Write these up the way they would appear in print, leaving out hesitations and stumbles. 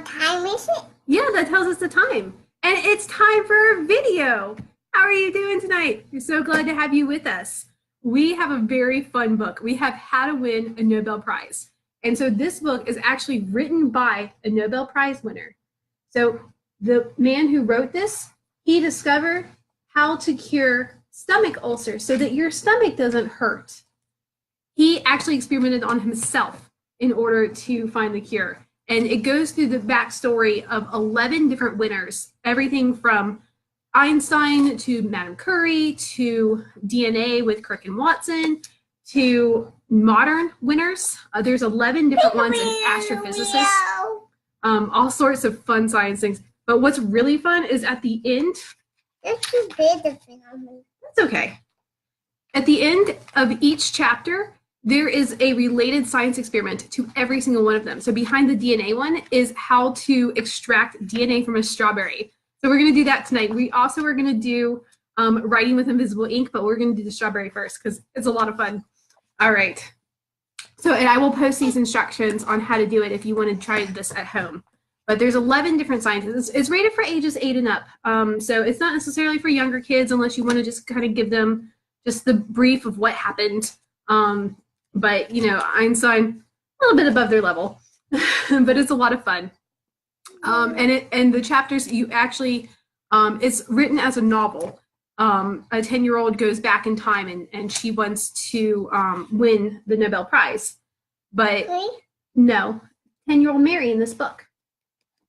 time is it? Yeah, that tells us the time. And it's time for a video. How are you doing tonight? We're so glad to have you with us. We have a very fun book. We have How to Win a Nobel Prize. And so this book is actually written by a Nobel Prize winner. So the man who wrote this, he discovered how to cure stomach ulcers so that your stomach doesn't hurt. He actually experimented on himself in order to find the cure. And it goes through the backstory of 11 different winners, everything from Einstein to Madame Curie to DNA with Crick and Watson to modern winners. There's 11 different ones in astrophysicists, all sorts of fun science things. But what's really fun is at the end. It's too big to fit on me. That's okay. At the end of each chapter, there is a related science experiment to every single one of them. So behind the DNA one is how to extract DNA from a strawberry. So we're going to do that tonight. We also are going to do writing with invisible ink, but we're going to do the strawberry first because it's a lot of fun. All right. So, and I will post these instructions on how to do it if you want to try this at home. But there's 11 different sciences. It's rated for ages 8 and up. So it's not necessarily for younger kids unless you want to just kind of give them just the brief of what happened. But, you know, Einstein, a little bit above their level, but it's a lot of fun. And the chapters, you actually, it's written as a novel. A 10-year-old goes back in time and she wants to win the Nobel Prize. But no, 10-year-old Mary in this book.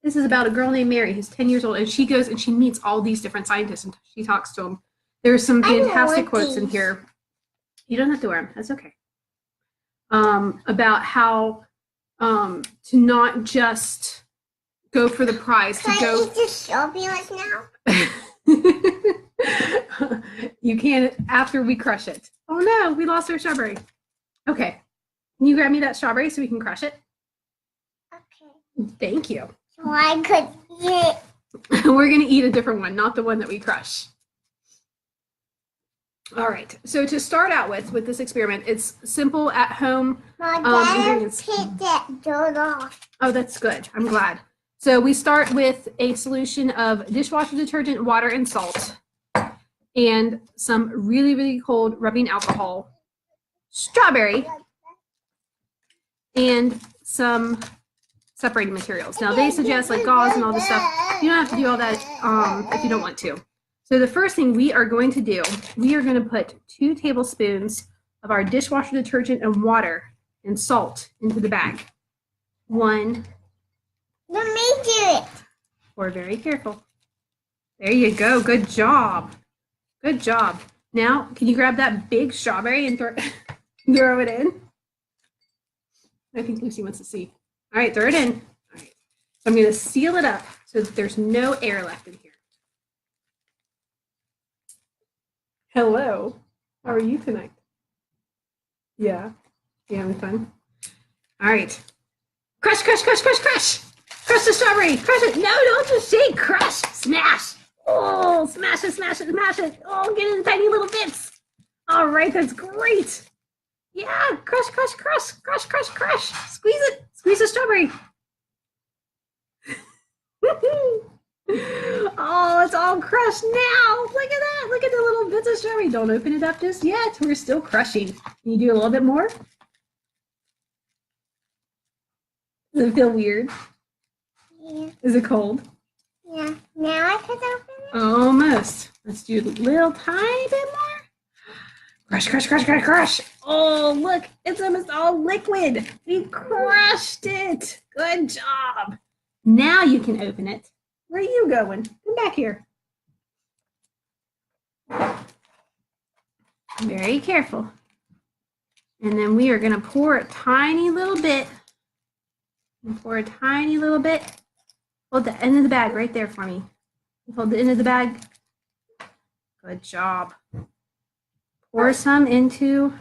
This is about a girl named Mary who's 10 years old, and she goes and she meets all these different scientists and she talks to them. There's some fantastic quotes in here. You don't have to wear them. That's okay. About how to not just go for the prize. Can I eat this strawberry right now? You can after we crush it. Oh no, we lost our strawberry. Okay. Can you grab me that strawberry so we can crush it? Okay. Thank you. So I could eat it. We're going to eat a different one, not the one that we crush. All right. So to start out with this experiment, it's simple at home ingredients. Pick that dirt off. Oh, that's good. I'm glad. So we start with a solution of dishwasher detergent, water, and salt, and some really, really cold rubbing alcohol, strawberry, and some separating materials. Now they suggest like gauze and all this stuff. You don't have to do all that if you don't want to. So the first thing we are going to do, we are going to put 2 tablespoons of our dishwasher detergent and water and salt into the bag. 1. Let me do it. We're very careful. There you go. Good job. Good job. Now, can you grab that big strawberry and throw it in? I think Lucy wants to see. All right, throw it in. All right. So I'm going to seal it up so that there's no air left in here. Hello. How are you tonight? Yeah. You having fun? All right. Crush, crush, crush, crush, crush. Crush the strawberry. Crush it. No, don't just shake. Crush. Smash. Oh, smash it, smash it, smash it. Oh, get it in tiny little bits. All right, that's great. Yeah, crush, crush, crush, crush, crush, crush. Squeeze it. Squeeze the strawberry. Oh, it's all crushed now. Look at that. Look at the little bits of strawberry. Don't open it up just yet. We're still crushing. Can you do a little bit more? Does it feel weird? Yeah. Is it cold? Yeah. Now I can open it? Almost. Let's do a little tiny bit more. Crush, crush, crush, crush, crush. Oh, look. It's almost all liquid. We crushed it. Good job. Now you can open it. Where are you going? Come back here. Very careful. And then we are going to pour a tiny little bit. And pour a tiny little bit. Hold the end of the bag right there for me. Hold the end of the bag. Good job. Pour some into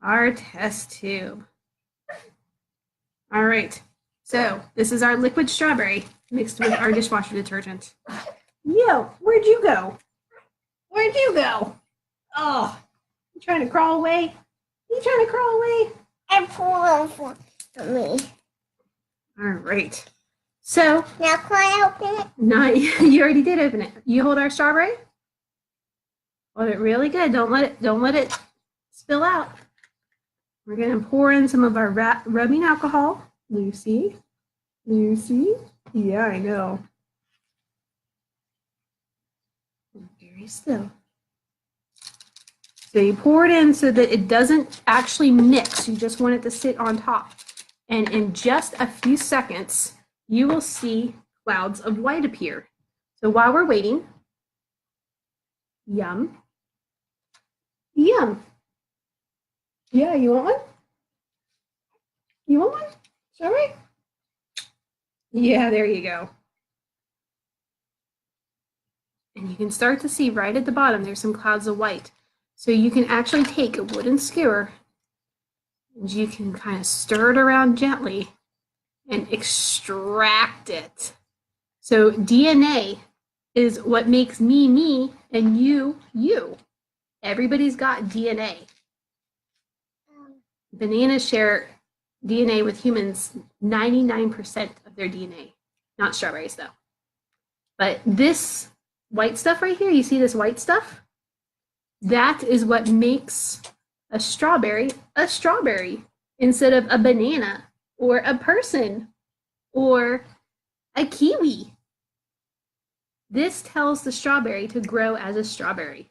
our test tube. All right. So this is our liquid strawberry mixed with our dishwasher detergent. Yo, where'd you go? Where'd you go? Oh, you trying to crawl away? You trying to crawl away? And pour for me. All right. So Now can I open it? not, you already did open it. You hold our strawberry. Hold it really good. Don't let it spill out. We're gonna pour in some of our rubbing alcohol. Lucy, Lucy. Yeah, I know. Very still. So you pour it in so that it doesn't actually mix. You just want it to sit on top. And in just a few seconds, you will see clouds of white appear. So while we're waiting, yum, yum. Yeah, you want one? You want one? Sorry? Yeah, there you go. And you can start to see right at the bottom, there's some clouds of white. So you can actually take a wooden skewer and you can kind of stir it around gently and extract it. So DNA is what makes me, me, and you, you. Everybody's got DNA. Bananas share DNA with humans, 99% of their DNA. Not strawberries, though. But this white stuff right here, you see this white stuff? That is what makes a strawberry instead of a banana or a person or a kiwi. This tells the strawberry to grow as a strawberry.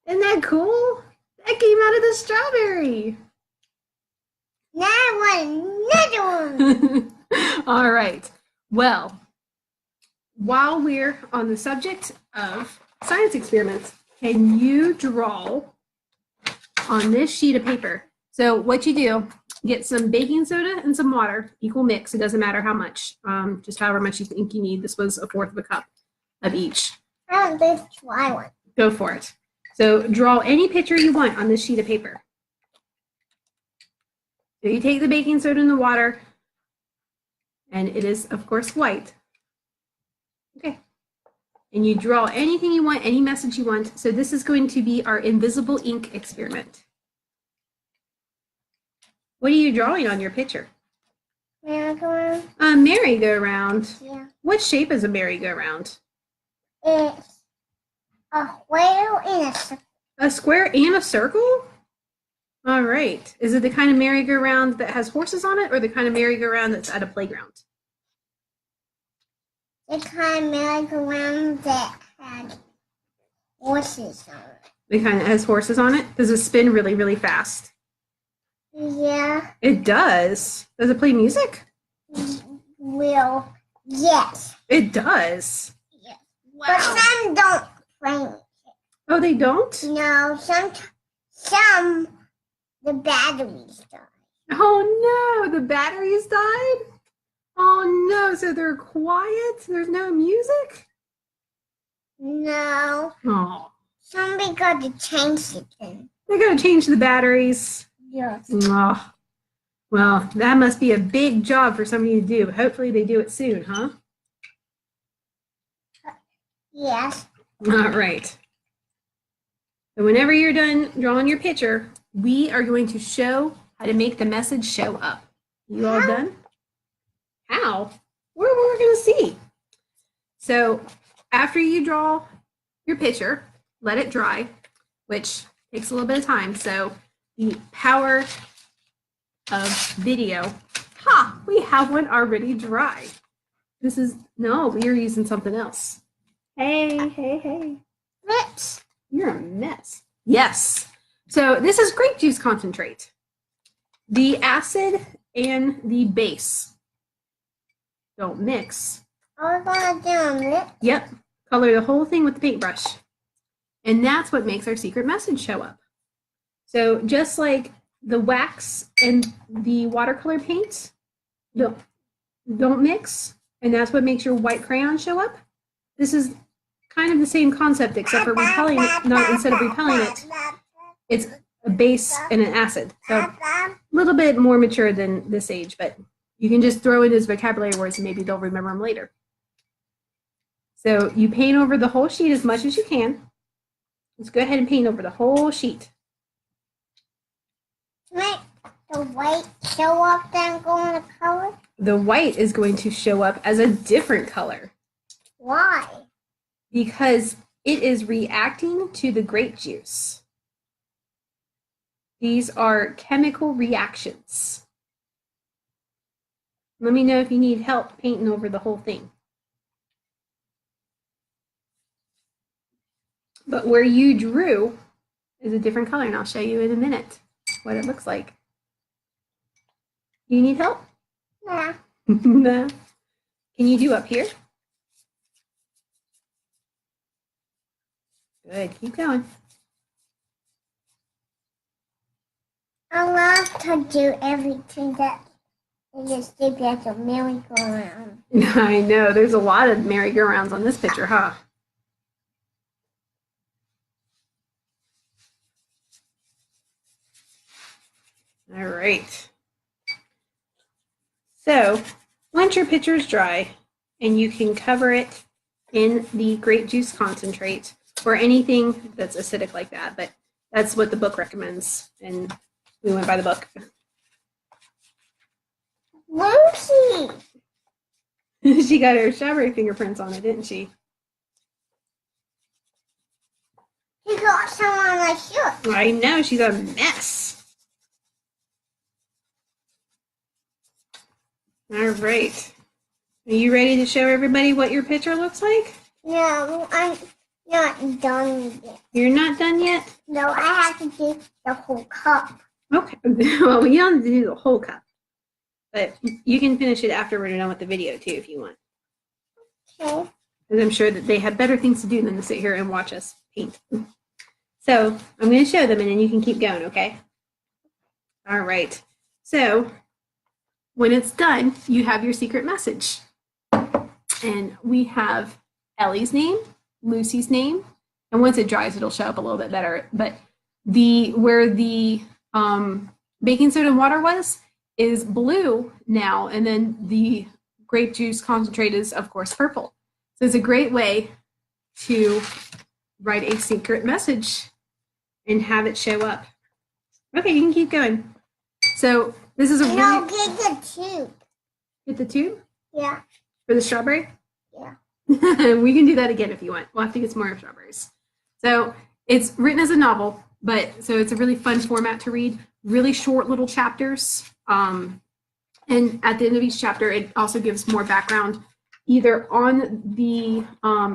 Isn't that cool? That came out of the strawberry. Now I want another one. All right. Well, while we're on the subject of science experiments, can you draw on this sheet of paper? So what you do, get some baking soda and some water, equal mix. It doesn't matter how much, just however much you think you need. This was 1/4 of a cup of each. I want this dry one. Go for it. So draw any picture you want on this sheet of paper. So you take the baking soda and the water, and it is, of course, white. Okay. And you draw anything you want, any message you want. So this is going to be our invisible ink experiment. What are you drawing on your picture? Merry-go-round. A merry-go-round. Yeah. What shape is a merry-go-round? It's a whale and a circle. A square and a circle? All right. Is it the kind of merry-go-round that has horses on it or the kind of merry-go-round that's at a playground? The kind of merry-go-round that had horses on it. The kind that has horses on it? Does it spin really, really fast? Yeah. It does. Does it play music? Well, yes. It does. Yes. But some don't play it. Oh, they don't? No, some the batteries die. Oh no, the batteries died? Oh no, so they're quiet? There's no music? No. Oh. Somebody got to change it then. They gotta change the batteries. Yes. Oh. Well, that must be a big job for somebody to do. Hopefully they do it soon, huh? Yes. All right. So whenever you're done drawing your picture, we are going to show how to make the message show up. You all done? How? We're going to see. So after you draw your picture, let it dry, which takes a little bit of time. So the power of video. Ha! We have one already dry. No, we are using something else. Hey. Lips. You're a mess. Yes. So this is grape juice concentrate. The acid and the base don't mix. I was gonna do on lips. Yep. Color the whole thing with the paintbrush. And that's what makes our secret message show up. So just like the wax and the watercolor paint don't mix, and that's what makes your white crayon show up. This is kind of the same concept, except for repelling it, not instead of repelling it, it's a base and an acid. So a little bit more mature than this age, but you can just throw in his vocabulary words and maybe they'll remember them later. So you paint over the whole sheet as much as you can. Let's go ahead and paint over the whole sheet. Make the white show up then go in the color. the white is going to show up as a different color Why? because it is reacting to the grape juice. These are chemical reactions. Let me know if you need help painting over the whole thing. But where you drew is a different color, and I'll show you in a minute what it looks like. You need help? Yeah. No. Can you do up here? Good, keep going. I love to do everything that is just think like a merry-go-round. I know, there's a lot of merry-go-rounds on this picture, huh? All right. So once your pitcher is dry and you can cover it in the grape juice concentrate or anything that's acidic like that, but that's what the book recommends, and we went by the book. Lucy! She got her strawberry fingerprints on it, didn't she? She got some on my shirt. I know, she's a mess. All right. Are you ready to show everybody what your picture looks like? No, I'm not done yet. You're not done yet? No, I have to do the whole cup. Okay. Well, you don't have to do the whole cup, but you can finish it after we're done with the video too if you want. Okay. Because I'm sure that they have better things to do than to sit here and watch us paint. So I'm going to show them and then you can keep going, okay? All right. So when it's done, you have your secret message. And we have Ellie's name, Lucy's name, and once it dries, it'll show up a little bit better. But where the baking soda and water was is blue now, and then the grape juice concentrate is, of course, purple. So it's a great way to write a secret message and have it show up. Okay, you can keep going. So this is a No, really... get the tube. Get the tube? Yeah. For the strawberry? Yeah. We can do that again if you want. We'll have to get some more strawberries. So it's written as a novel, but so it's a really fun format to read. Really short little chapters. And at the end of each chapter, it also gives more background either on the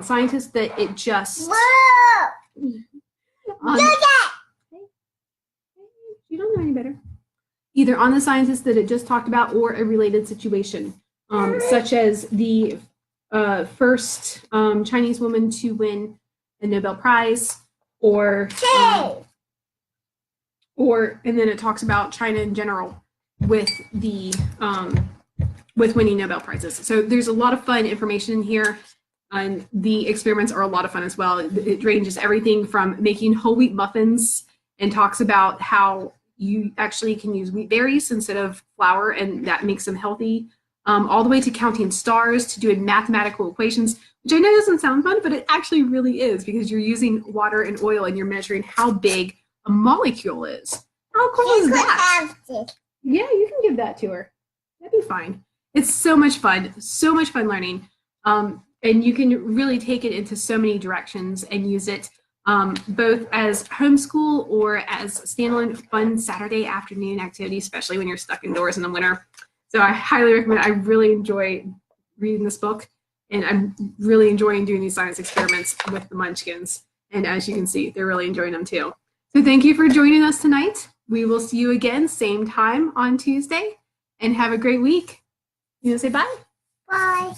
scientist that it just... Whoa! on- Do that! You don't know any better. Either on the scientist that it just talked about or a related situation, such as the first Chinese woman to win a Nobel Prize, or and then it talks about China in general with the with winning Nobel Prizes. So there's a lot of fun information in here, and the experiments are a lot of fun as well. It ranges everything from making whole wheat muffins and talks about how you actually can use wheat berries instead of flour, and that makes them healthy, all the way to counting stars, to doing mathematical equations, which I know doesn't sound fun, but it actually really is, because you're using water and oil and you're measuring how big a molecule is. How cool is that? Yeah, you can give that to her. That'd be fine. It's so much fun learning. And you can really take it into so many directions and use it both as homeschool or as standalone fun Saturday afternoon activity, especially when you're stuck indoors in the winter. So I highly recommend it. I really enjoy reading this book, and I'm really enjoying doing these science experiments with the Munchkins. And as you can see, they're really enjoying them too. So thank you for joining us tonight. We will see you again, same time on Tuesday, and have a great week. You want to say bye? Bye.